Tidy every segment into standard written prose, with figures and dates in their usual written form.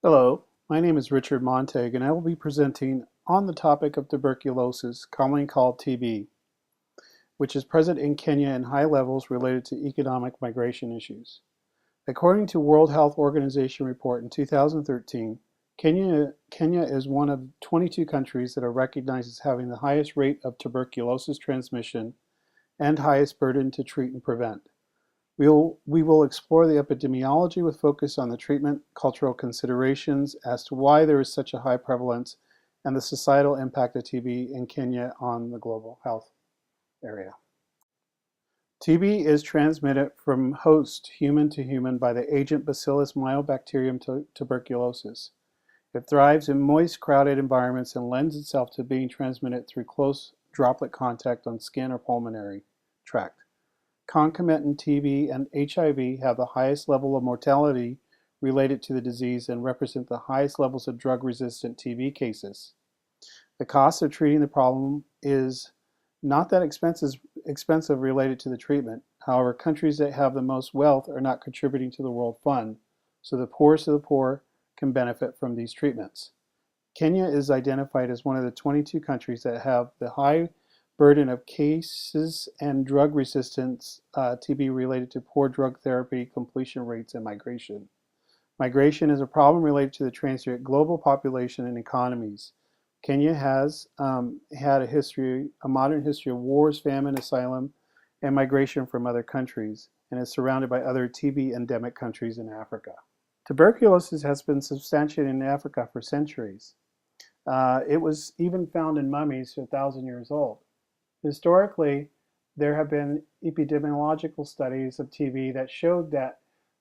Hello, my name is Richard Montag and I will be presenting on the topic of tuberculosis, commonly called TB, which is present in Kenya in high levels related to economic migration issues. According to World Health Organization report in 2013, Kenya is one of 22 countries that are recognized as having the highest rate of tuberculosis transmission and highest burden to treat and prevent. We will explore the epidemiology with focus on the treatment, cultural considerations as to why there is such a high prevalence, and the societal impact of TB in Kenya on the global health area. TB is transmitted from host human to human by the agent Bacillus mycobacterium tuberculosis. It thrives in moist, crowded environments and lends itself to being transmitted through close droplet contact on skin or pulmonary tract. Concomitant TB and HIV have the highest level of mortality related to the disease and represent the highest levels of drug-resistant TB cases. The cost of treating the problem is not that expensive related to the treatment. However, countries that have the most wealth are not contributing to the World Fund, so the poorest of the poor can benefit from these treatments. Kenya is identified as one of the 22 countries that have the high burden of cases and drug resistance TB related to poor drug therapy completion rates and migration. Migration is a problem related to the transient global population and economies. Kenya has had a modern history of wars, famine, asylum, and migration from other countries, and is surrounded by other TB endemic countries in Africa. Tuberculosis has been substantiated in Africa for centuries. It was even found in mummies 1,000 years old. Historically, there have been epidemiological studies of TB that showed that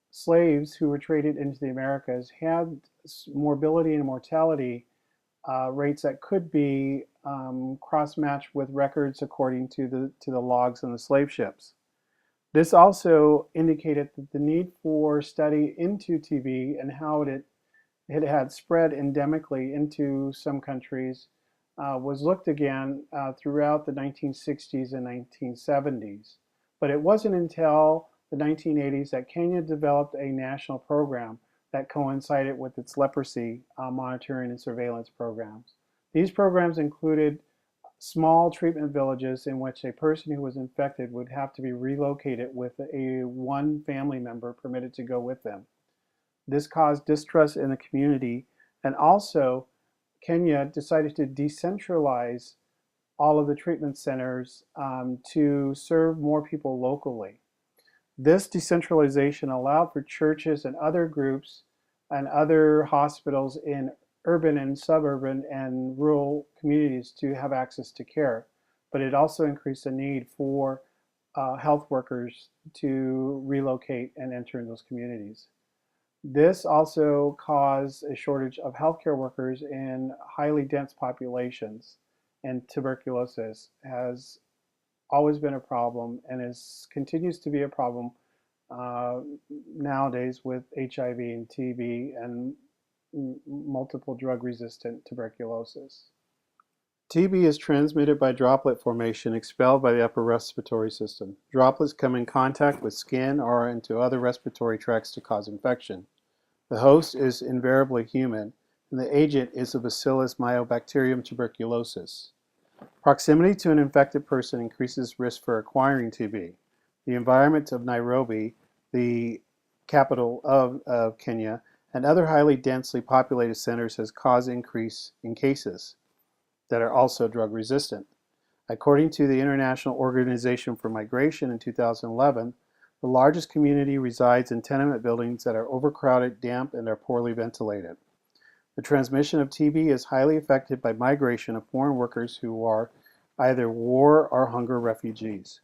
slaves who were traded into the Americas had morbidity and mortality rates that could be cross-matched with records according to the logs on the slave ships. This also indicated that the need for study into TB and how it had spread endemically into some countries was looked again throughout the 1960s and 1970s. But it wasn't until the 1980s that Kenya developed a national program that coincided with its leprosy monitoring and surveillance programs. These programs included small treatment villages in which a person who was infected would have to be relocated with one family member permitted to go with them. This caused distrust in the community, and also Kenya decided to decentralize all of the treatment centers to serve more people locally. This decentralization allowed for churches and other groups and other hospitals in urban and suburban and rural communities to have access to care. But it also increased the need for health workers to relocate and enter in those communities. This also caused a shortage of healthcare workers in highly dense populations, and tuberculosis has always been a problem and continues to be a problem uh, nowadays with HIV and TB and multiple drug-resistant tuberculosis. TB is transmitted by droplet formation expelled by the upper respiratory system. Droplets come in contact with skin or into other respiratory tracts to cause infection. The host is invariably human, and the agent is the Bacillus mycobacterium tuberculosis. Proximity to an infected person increases risk for acquiring TB. The environment of Nairobi, the capital of Kenya, and other highly densely populated centers has caused increase in cases that are also drug resistant. According to the International Organization for Migration in 2011, the largest community resides in tenement buildings that are overcrowded, damp, and are poorly ventilated. The transmission of TB is highly affected by migration of foreign workers who are either war or hunger refugees.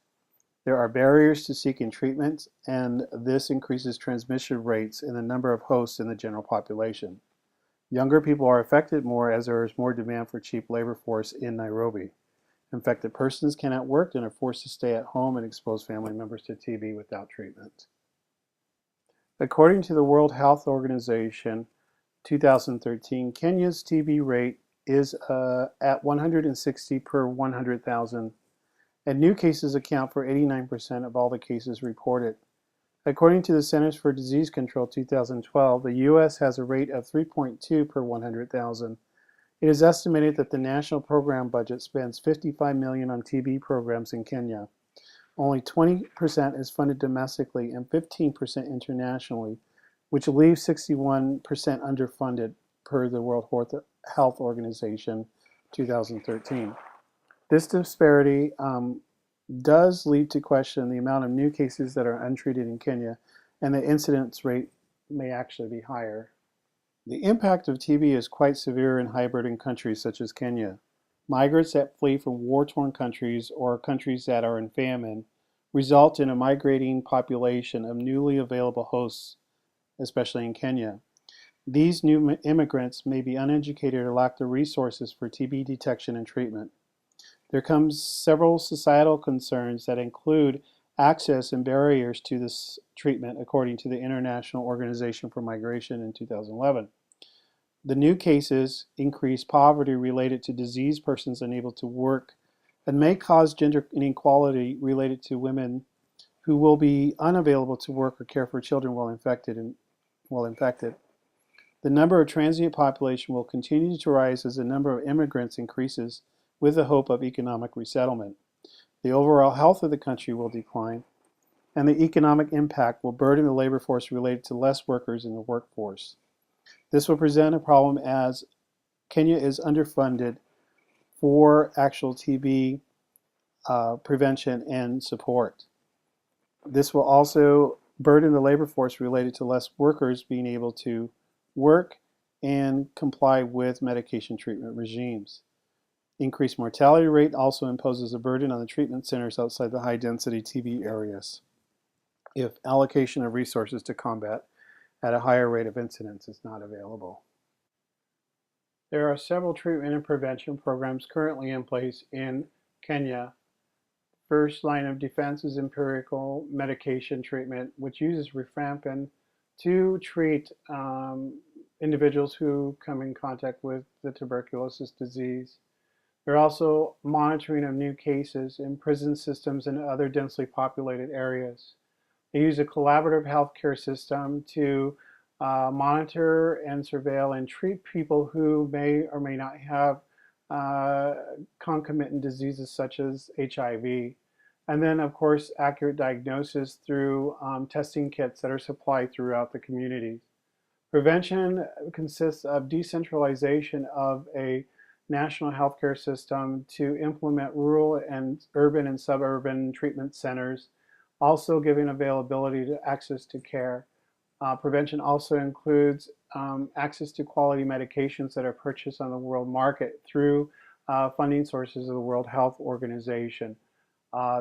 There are barriers to seeking treatment, and this increases transmission rates in the number of hosts in the general population. Younger people are affected more as there is more demand for cheap labor force in Nairobi. Infected persons cannot work and are forced to stay at home and expose family members to TB without treatment. According to the World Health Organization, 2013, Kenya's TB rate is at 160 per 100,000, and new cases account for 89% of all the cases reported. According to the Centers for Disease Control 2012, the U.S. has a rate of 3.2 per 100,000. It is estimated that the national program budget spends $55 million on TB programs in Kenya. Only 20% is funded domestically and 15% internationally, which leaves 61% underfunded per the World Health Organization 2013. This disparity does lead to question the amount of new cases that are untreated in Kenya, and the incidence rate may actually be higher. The impact of TB is quite severe in high-burden countries such as Kenya. Migrants that flee from war-torn countries or countries that are in famine result in a migrating population of newly available hosts, especially in Kenya. These new immigrants may be uneducated or lack the resources for TB detection and treatment. There comes several societal concerns that include access and barriers to this treatment, according to the International Organization for Migration in 2011. The new cases increase poverty related to diseased persons unable to work and may cause gender inequality related to women who will be unavailable to work or care for children while infected. The number of transient population will continue to rise as the number of immigrants increases with the hope of economic resettlement. The overall health of the country will decline, and the economic impact will burden the labor force related to less workers in the workforce. This will present a problem as Kenya is underfunded for actual TB prevention and support. This will also burden the labor force related to less workers being able to work and comply with medication treatment regimes. Increased mortality rate also imposes a burden on the treatment centers outside the high-density TB areas if allocation of resources to combat at a higher rate of incidence is not available. There are several treatment and prevention programs currently in place in Kenya. First line of defense is empirical medication treatment, which uses rifampin to treat individuals who come in contact with the tuberculosis disease. They're also monitoring of new cases in prison systems and other densely populated areas. They use a collaborative healthcare system to monitor and surveil and treat people who may or may not have concomitant diseases such as HIV. And then, of course, accurate diagnosis through testing kits that are supplied throughout the communities. Prevention consists of decentralization of a national healthcare system to implement rural and urban and suburban treatment centers, also giving availability to access to care. Prevention also includes access to quality medications that are purchased on the world market through funding sources of the World Health Organization.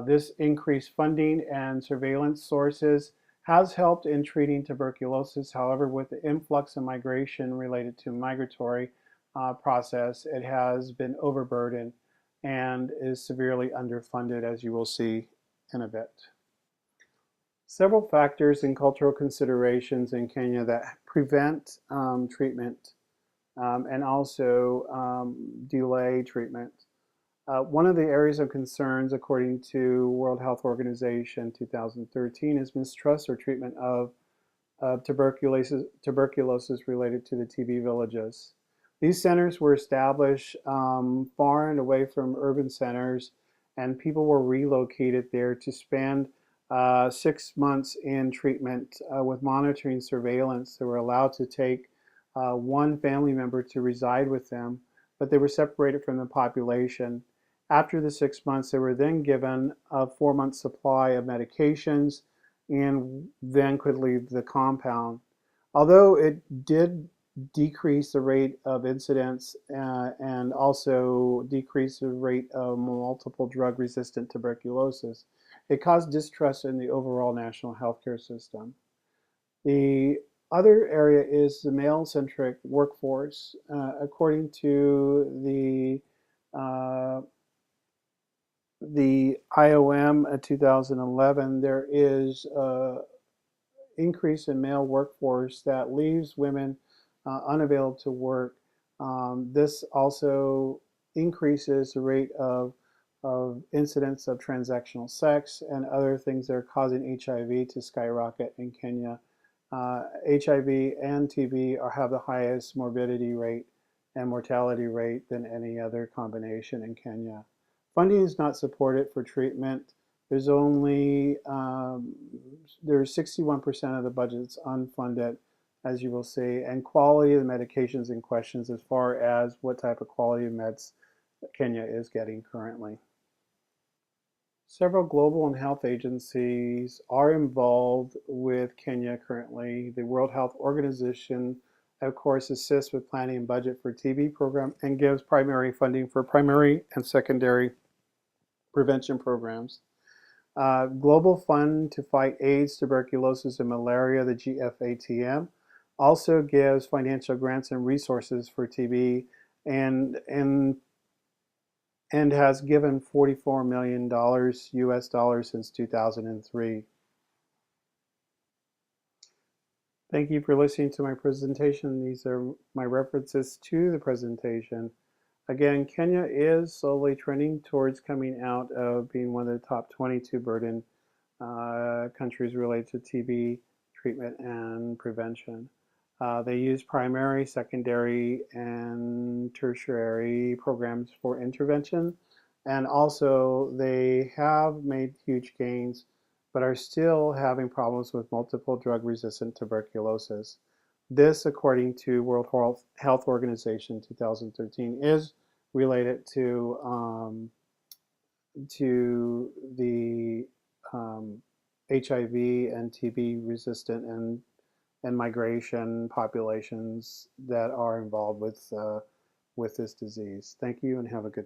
This increased funding and surveillance sources has helped in treating tuberculosis. However, with the influx of migration related to migratory process, it has been overburdened and is severely underfunded, as you will see in a bit. Several factors and cultural considerations in Kenya that prevent treatment and also delay treatment. One of the areas of concerns, according to World Health Organization 2013, is mistrust or treatment of tuberculosis related to the TB villages. These centers were established far and away from urban centers, and people were relocated there to spend 6 months in treatment with monitoring surveillance. They were allowed to take one family member to reside with them, but they were separated from the population. After the 6 months, they were then given a 4-month supply of medications and then could leave the compound. Although it did decrease the rate of incidence and also decrease the rate of multiple drug-resistant tuberculosis, it caused distrust in the overall national healthcare system. The other area is the male-centric workforce. According to the IOM 2011, there is an increase in male workforce that leaves women unavailable to work. This also increases the rate of of incidents of transactional sex and other things that are causing HIV to skyrocket in Kenya. HIV and TB have the highest morbidity rate and mortality rate than any other combination in Kenya. Funding is not supported for treatment. There's only there's 61% of the budget's unfunded, as you will see, and quality of the medications in questions as far as what type of quality of meds Kenya is getting currently. Several global and health agencies are involved with Kenya currently. The World Health Organization, of course, assists with planning and budget for TB program and gives primary funding for primary and secondary prevention programs. Global Fund to Fight AIDS, Tuberculosis, and Malaria, the GFATM, also gives financial grants and resources for TB and has given $44 million US dollars since 2003. Thank you for listening to my presentation. These are my references to the presentation. Again, Kenya is slowly trending towards coming out of being one of the top 22 burden countries related to TB treatment and prevention. They use primary, secondary, and tertiary programs for intervention. And also, they have made huge gains, but are still having problems with multiple drug-resistant tuberculosis. This, according to World Health Organization 2013, is related to the HIV and TB resistant and migration populations that are involved with this disease. Thank you and have a good